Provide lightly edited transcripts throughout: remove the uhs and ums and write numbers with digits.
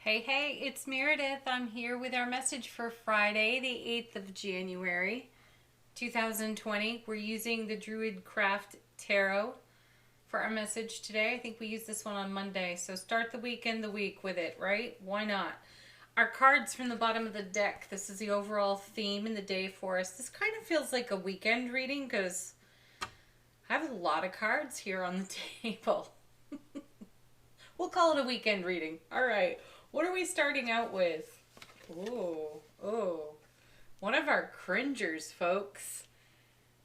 Hey, hey, it's Meredith. I'm here with our message for Friday, the 8th of January, 2020. We're using the Druid Craft Tarot for our message today. I think we used this one on Monday, so start the weekend the week with it, right? Why not? Our cards from the bottom of the deck. This is the overall theme in the day for us. This kind of feels like a weekend reading because I have a lot of cards here on the table. We'll call it a weekend reading. All right. What are we starting out with? Oh. One of our cringers, folks.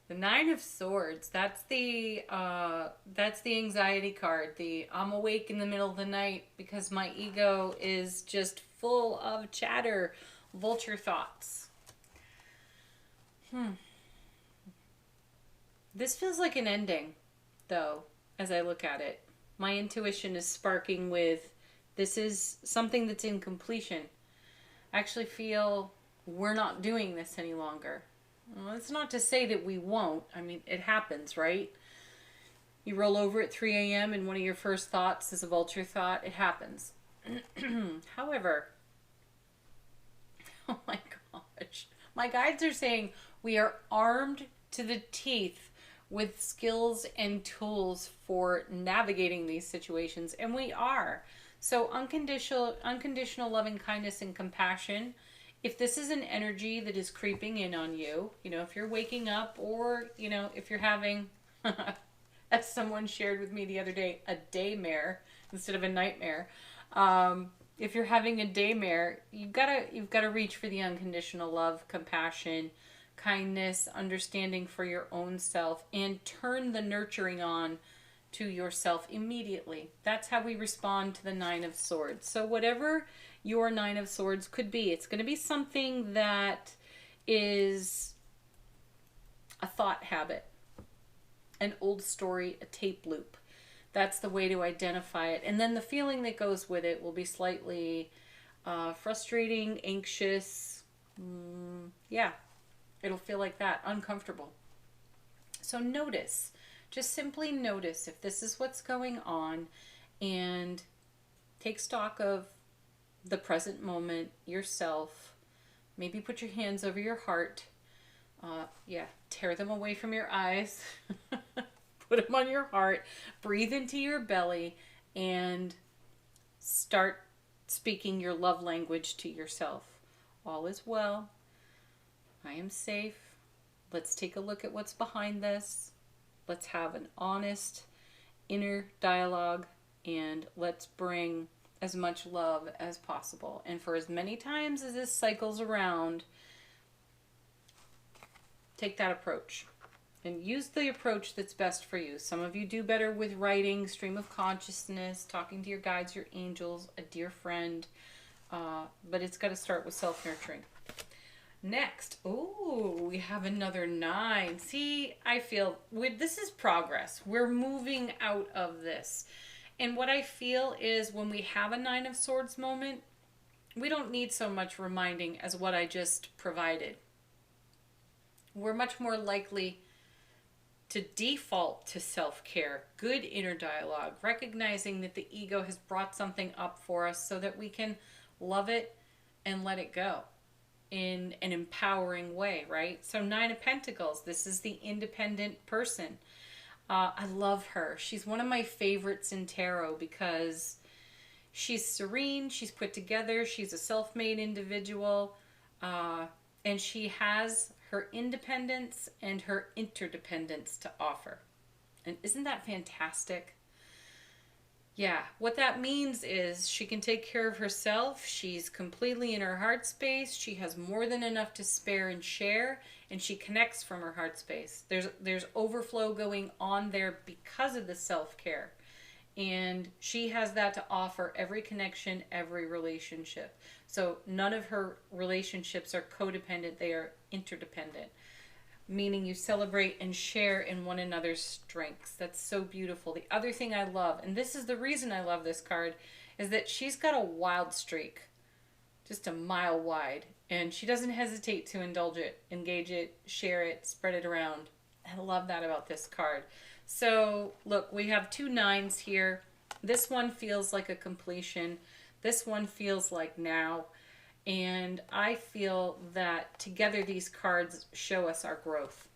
The Nine of Swords. That's the anxiety card. The I'm awake in the middle of the night because my ego is just full of chatter, vulture thoughts. This feels like an ending, though, as I look at it. My intuition is sparking with this is something that's in completion. I actually feel we're not doing this any longer. Well, it's not to say that we won't. I mean, it happens, right? You roll over at 3 a.m. and one of your first thoughts is a vulture thought. It happens. However, oh my gosh. My guides are saying we are armed to the teeth with skills and tools for navigating these situations, and we are. So unconditional loving kindness and compassion. If this is an energy that is creeping in on you, if you're waking up or, if you're having, as someone shared with me the other day, a daymare instead of a nightmare. If you're having a daymare, you've got to reach for the unconditional love, compassion, kindness, understanding for your own self, and turn the nurturing on to yourself immediately. That's how we respond to the Nine of Swords. So whatever your Nine of Swords could be, it's going to be something that is a thought habit, an old story, a tape loop. That's the way to identify it. And then the feeling that goes with it will be slightly frustrating, anxious. Yeah, it'll feel like that, uncomfortable. So notice. Just simply notice if this is what's going on and take stock of the present moment, yourself. Maybe put your hands over your heart. Tear them away from your eyes. Put them on your heart. Breathe into your belly and start speaking your love language to yourself. All is well. I am safe. Let's take a look at what's behind this. Let's have an honest inner dialogue and let's bring as much love as possible. And for as many times as this cycles around, take that approach and use the approach that's best for you. Some of you do better with writing, stream of consciousness, talking to your guides, your angels, a dear friend, but it's got to start with self-nurturing. Next, we have another 9. See, I feel this is progress. We're moving out of this. And what I feel is when we have a 9 of Swords moment, we don't need so much reminding as what I just provided. We're much more likely to default to self-care, good inner dialogue, recognizing that the ego has brought something up for us so that we can love it and let it go in an empowering way, right? So 9 of Pentacles, this is the independent person. I love her. She's one of my favorites in tarot because she's serene, she's put together, she's a self-made individual, and she has her independence and her interdependence to offer. And isn't that fantastic? Yeah, what that means is she can take care of herself. She's completely in her heart space. She has more than enough to spare and share, and she connects from her heart space. There's overflow going on there because of the self-care. And she has that to offer every connection, every relationship. So none of her relationships are codependent, they are interdependent. Meaning you celebrate and share in one another's strengths. That's so beautiful. The other thing I love, and this is the reason I love this card, is that she's got a wild streak, just a mile wide, and she doesn't hesitate to indulge it, engage it, share it, spread it around. I love that about this card. So look, we have 2 9s here. This one feels like a completion. This one feels like now. And I feel that together these cards show us our growth.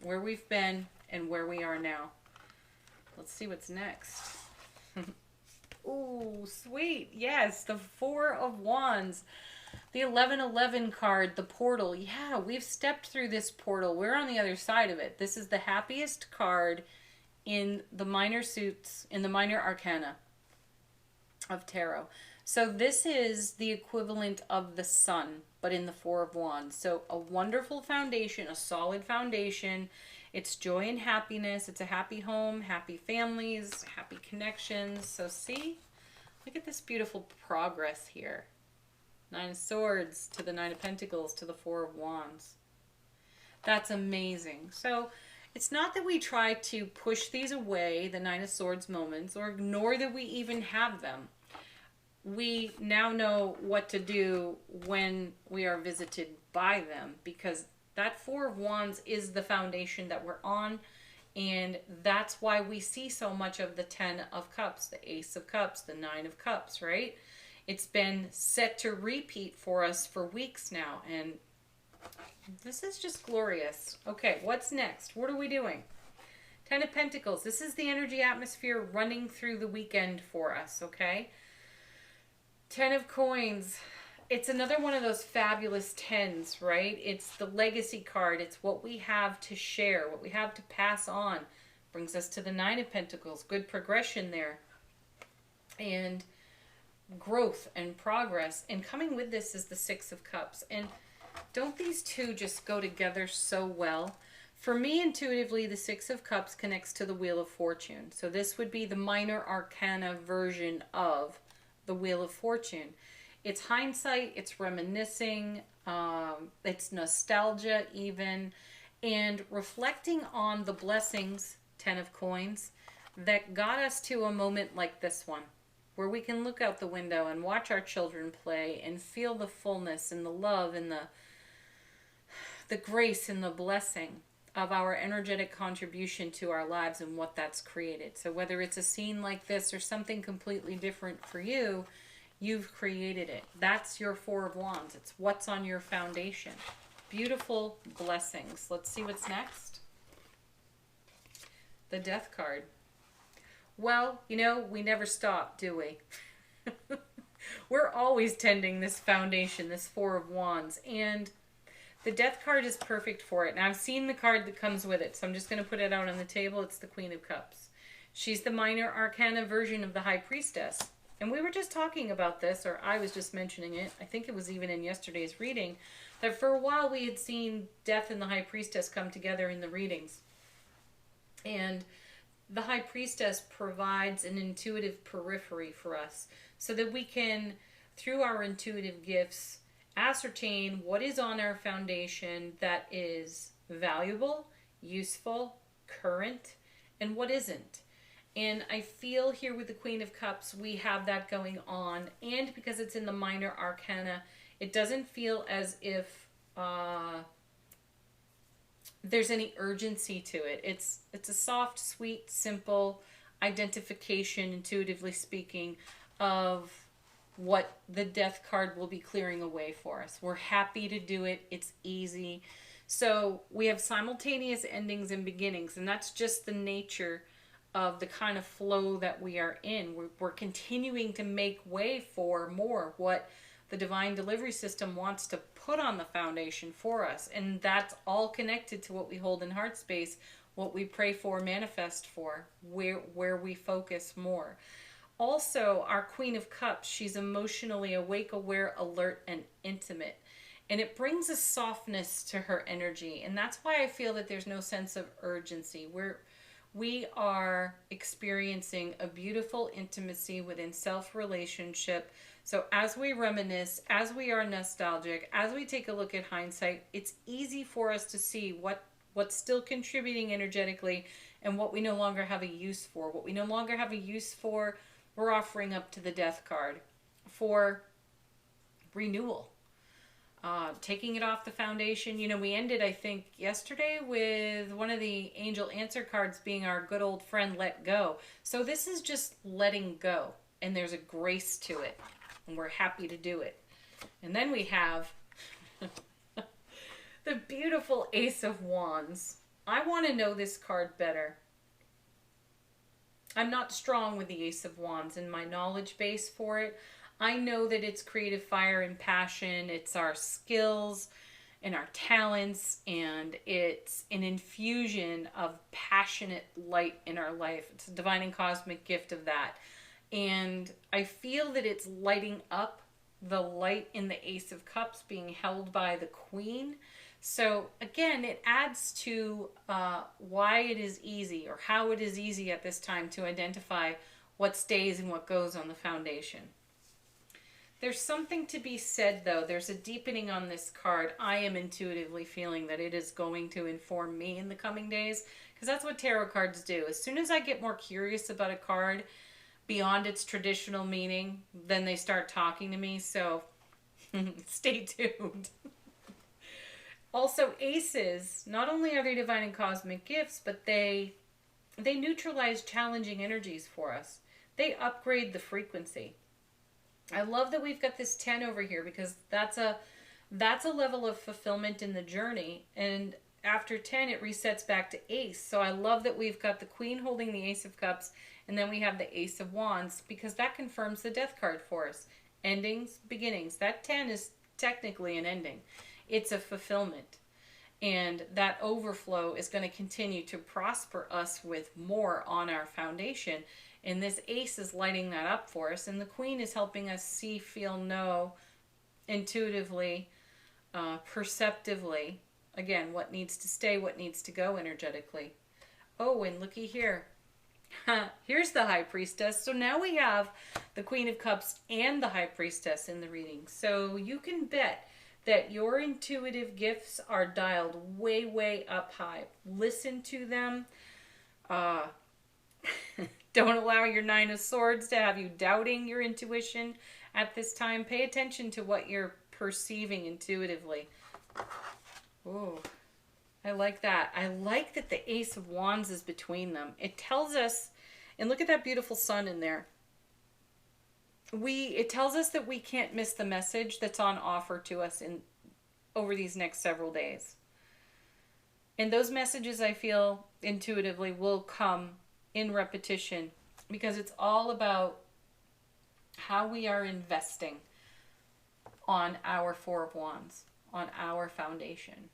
Where we've been and where we are now. Let's see what's next. Ooh, sweet. Yes, the Four of Wands. The 1111 card, the portal. Yeah, we've stepped through this portal. We're on the other side of it. This is the happiest card in the minor suits, in the minor arcana of tarot. So this is the equivalent of the sun, but in the Four of Wands. So a wonderful foundation, a solid foundation. It's joy and happiness. It's a happy home, happy families, happy connections. So see, look at this beautiful progress here. Nine of Swords to the Nine of Pentacles to the Four of Wands. That's amazing. So it's not that we try to push these away, the Nine of Swords moments, or ignore that we even have them. We now know what to do when we are visited by them, because that Four of Wands is the foundation that we're on, and that's why we see so much of the Ten of Cups, the Ace of Cups, the Nine of Cups, right? It's been set to repeat for us for weeks now, and this is just glorious. Okay, what's next? What are we doing? Ten of Pentacles. This is the energy atmosphere running through the weekend for us, okay? Ten of Coins. It's another one of those fabulous tens, right? It's the legacy card. It's what we have to share, what we have to pass on. Brings us to the Nine of Pentacles. Good progression there. And growth and progress. And coming with this is the Six of Cups. And don't these two just go together so well? For me, intuitively, the Six of Cups connects to the Wheel of Fortune. So this would be the minor arcana version of the Wheel of Fortune. It's hindsight, it's reminiscing, it's nostalgia even, and reflecting on the blessings, Ten of Coins, that got us to a moment like this one, where we can look out the window and watch our children play and feel the fullness and the love and the grace and the blessing of our energetic contribution to our lives and what that's created. So whether it's a scene like this or something completely different for you, you've created it. That's your Four of Wands. It's what's on your foundation. Beautiful blessings. Let's see what's next. The Death card. Well, you know, we never stop, do we? We're always tending this foundation, this Four of Wands, and the Death card is perfect for it. Now, I've seen the card that comes with it, so I'm just going to put it out on the table. It's the Queen of Cups. She's the minor arcana version of the High Priestess. And we were just talking about this, or I was just mentioning it. I think it was even in yesterday's reading, that for a while we had seen Death and the High Priestess come together in the readings. And the High Priestess provides an intuitive periphery for us so that we can, through our intuitive gifts, ascertain what is on our foundation that is valuable, useful, current, and what isn't. And I feel here with the Queen of Cups, we have that going on. And because it's in the minor arcana, it doesn't feel as if there's any urgency to it. It's a soft, sweet, simple identification, intuitively speaking, of what the Death card will be clearing away for us. We're happy to do it. It's easy. So we have simultaneous endings and beginnings, and that's just the nature of the kind of flow that we are in. We're continuing to make way for more what the divine delivery system wants to put on the foundation for us. And that's all connected to what we hold in heart space, what we pray for, manifest for, where we focus more. Also, our Queen of Cups, she's emotionally awake, aware, alert, and intimate. And it brings a softness to her energy. And that's why I feel that there's no sense of urgency. We are experiencing a beautiful intimacy within self-relationship. So as we reminisce, as we are nostalgic, as we take a look at hindsight, it's easy for us to see what's still contributing energetically and what we no longer have a use for. What we no longer have a use for, we're offering up to the Death card for renewal. Taking it off the foundation. You know, we ended, I think, yesterday with one of the angel answer cards being our good old friend, let go. So this is just letting go, and there's a grace to it. and we're happy to do it. And then we have the beautiful Ace of Wands. I want to know this card better. I'm not strong with the Ace of Wands in my knowledge base for it. I know that it's creative fire and passion. It's our skills and our talents, and it's an infusion of passionate light in our life. It's a divine and cosmic gift of that. And I feel that it's lighting up the light in the Ace of Cups being held by the Queen. So again, it adds to why it is easy, or how it is easy at this time to identify what stays and what goes on the foundation. There's something to be said, though. There's a deepening on this card. I am intuitively feeling that it is going to inform me in the coming days, because that's what tarot cards do. As soon as I get more curious about a card beyond its traditional meaning, then they start talking to me. So stay tuned. Also, aces, not only are they divine and cosmic gifts, but they neutralize challenging energies for us. They upgrade the frequency. I love that we've got this 10 over here, because that's a level of fulfillment in the journey. And after 10, it resets back to ace. So I love that we've got the Queen holding the Ace of Cups, and then we have the Ace of Wands, because that confirms the Death card for us. Endings, beginnings. That 10 is technically an ending. It's a fulfillment. And that overflow is going to continue to prosper us with more on our foundation. And this ace is lighting that up for us. And the Queen is helping us see, feel, know, intuitively, perceptively, again, what needs to stay, what needs to go energetically. Oh, and looky here. Here's the High Priestess. So now we have the Queen of Cups and the High Priestess in the reading. So you can bet that your intuitive gifts are dialed way, way up high. Listen to them. Don't allow your Nine of Swords to have you doubting your intuition at this time. Pay attention to what you're perceiving intuitively. Oh, I like that. I like that the Ace of Wands is between them. It tells us, and look at that beautiful sun in there. It tells us that we can't miss the message that's on offer to us over these next several days. And those messages, I feel intuitively, will come in repetition, because it's all about how we are investing on our Four of Wands, on our foundation.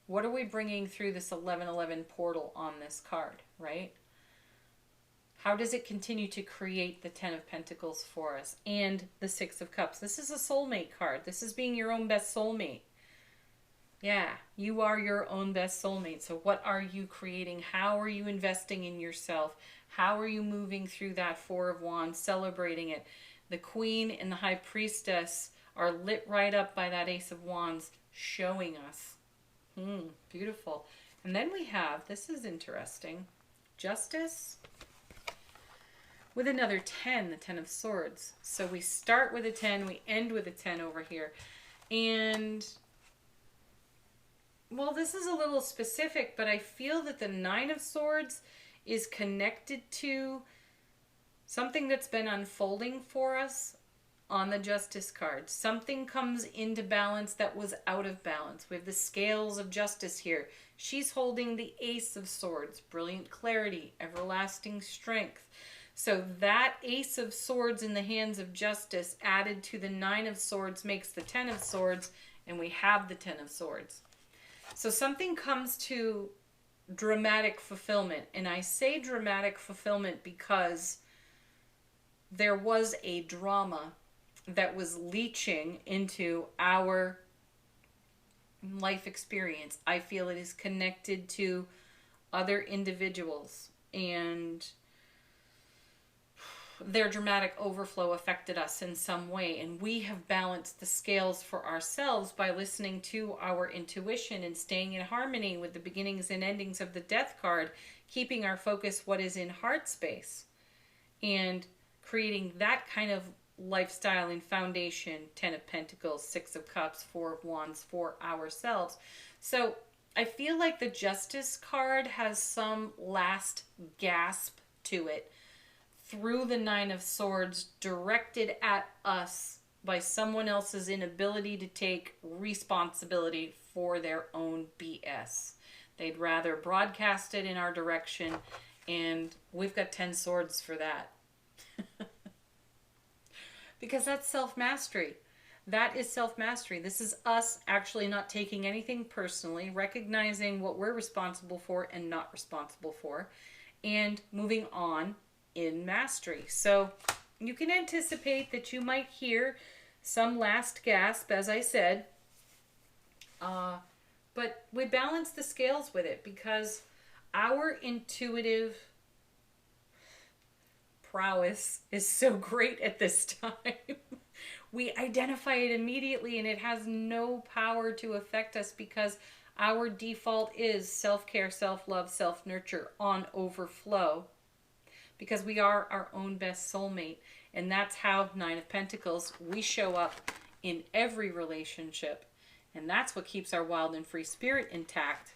What are we bringing through this 1111 portal on this card, right? How does it continue to create the 10 of Pentacles for us and the 6 of Cups? This is a soulmate card. This is being your own best soulmate. Yeah, you are your own best soulmate. So what are you creating? How are you investing in yourself? How are you moving through that Four of Wands, celebrating it? The Queen and the High Priestess are lit right up by that Ace of Wands, showing us. Beautiful. And then we have, this is interesting, Justice with another 10, the 10 of Swords. So we start with a 10, we end with a 10 over here. And, well, this is a little specific, but I feel that the 9 of Swords is connected to something that's been unfolding for us on the Justice card. Something comes into balance that was out of balance. We have the scales of justice here. She's holding the Ace of Swords, brilliant clarity, everlasting strength. So that Ace of Swords in the hands of Justice added to the 9 of Swords makes the 10 of Swords, and we have the 10 of Swords. So something comes to dramatic fulfillment. And I say dramatic fulfillment because there was a drama that was leaching into our life experience. I feel it is connected to other individuals, and their dramatic overflow affected us in some way, and we have balanced the scales for ourselves by listening to our intuition and staying in harmony with the beginnings and endings of the Death card, keeping our focus what is in heart space, and creating that kind of lifestyle and foundation. 10 of Pentacles, 6 of Cups, 4 of Wands for ourselves. So I feel like the Justice card has some last gasp to it through the Nine of Swords directed at us by someone else's inability to take responsibility for their own BS. They'd rather broadcast it in our direction, and we've got 10 swords for that. Because that's self-mastery. That is self-mastery. This is us actually not taking anything personally, recognizing what we're responsible for and not responsible for, and moving on in mastery. So you can anticipate that you might hear some last gasp, as I said, but we balance the scales with it because our intuitive prowess is so great at this time. We identify it immediately and it has no power to affect us because our default is self-care, self-love, self-nurture on overflow because we are our own best soulmate. And that's how, Nine of Pentacles, we show up in every relationship. And that's what keeps our wild and free spirit intact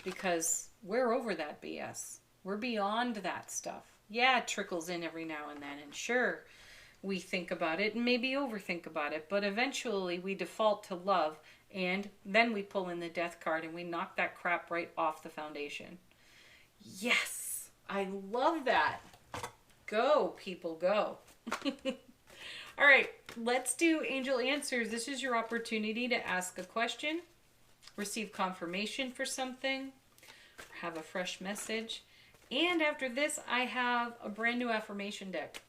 because we're over that BS. We're beyond that stuff. Yeah, it trickles in every now and then. And sure, we think about it and maybe overthink about it. But eventually we default to love. And then we pull in the Death card and we knock that crap right off the foundation. Yes, I love that. Go, people, go. All right, let's do angel answers. This is your opportunity to ask a question, receive confirmation for something, have a fresh message. And after this, I have a brand new affirmation deck.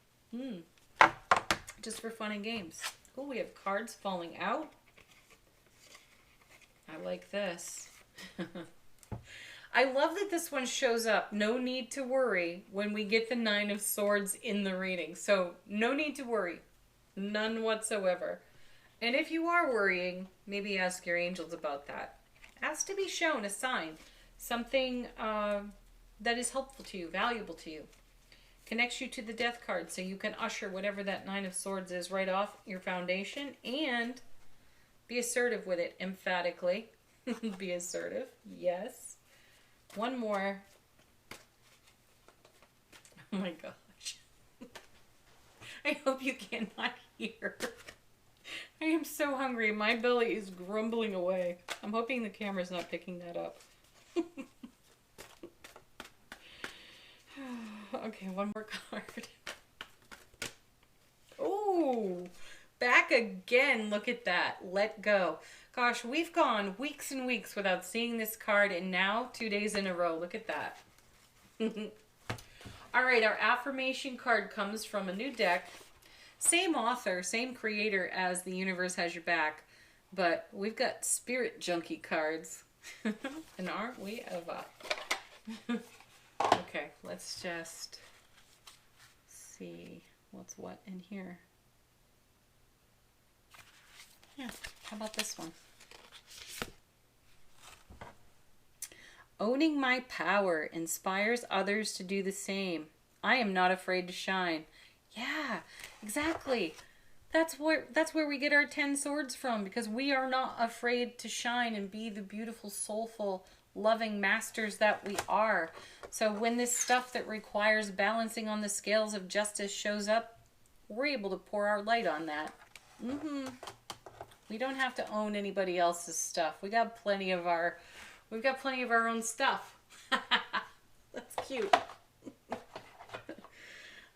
Just for fun and games. Oh, we have cards falling out. I like this. I love that this one shows up. No need to worry when we get the Nine of Swords in the reading. So no need to worry. None whatsoever. And if you are worrying, maybe ask your angels about that. Ask to be shown a sign. Something that is helpful to you, valuable to you. Connects you to the Death card so you can usher whatever that Nine of Swords is right off your foundation and be assertive with it emphatically. Be assertive. Yes. One more. Oh my gosh. I hope you cannot hear. I am so hungry. My belly is grumbling away. I'm hoping the camera's not picking that up. Okay, one more card. Oh, back again. Look at that. Let go. Gosh, we've gone weeks and weeks without seeing this card, and now 2 days in a row. Look at that. All right, our affirmation card comes from a new deck. Same author, same creator as The Universe Has Your Back, but we've got Spirit Junkie cards. And aren't we ever? Okay, let's just see what's what in here. Yeah, how about this one? Owning my power inspires others to do the same. I am not afraid to shine. Yeah, exactly. That's where we get our 10 swords from, because we are not afraid to shine and be the beautiful, soulful, loving masters that we are. So when this stuff that requires balancing on the scales of justice shows up, we're able to pour our light on that. We don't have to own anybody else's stuff. We've got plenty of our own stuff. That's cute.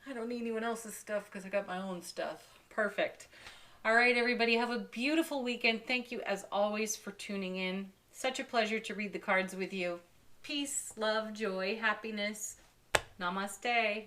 I don't need anyone else's stuff because I got my own stuff. Perfect. All right, everybody, have a beautiful weekend. Thank you, as always, for tuning in. Such a pleasure to read the cards with you. Peace, love, joy, happiness. Namaste.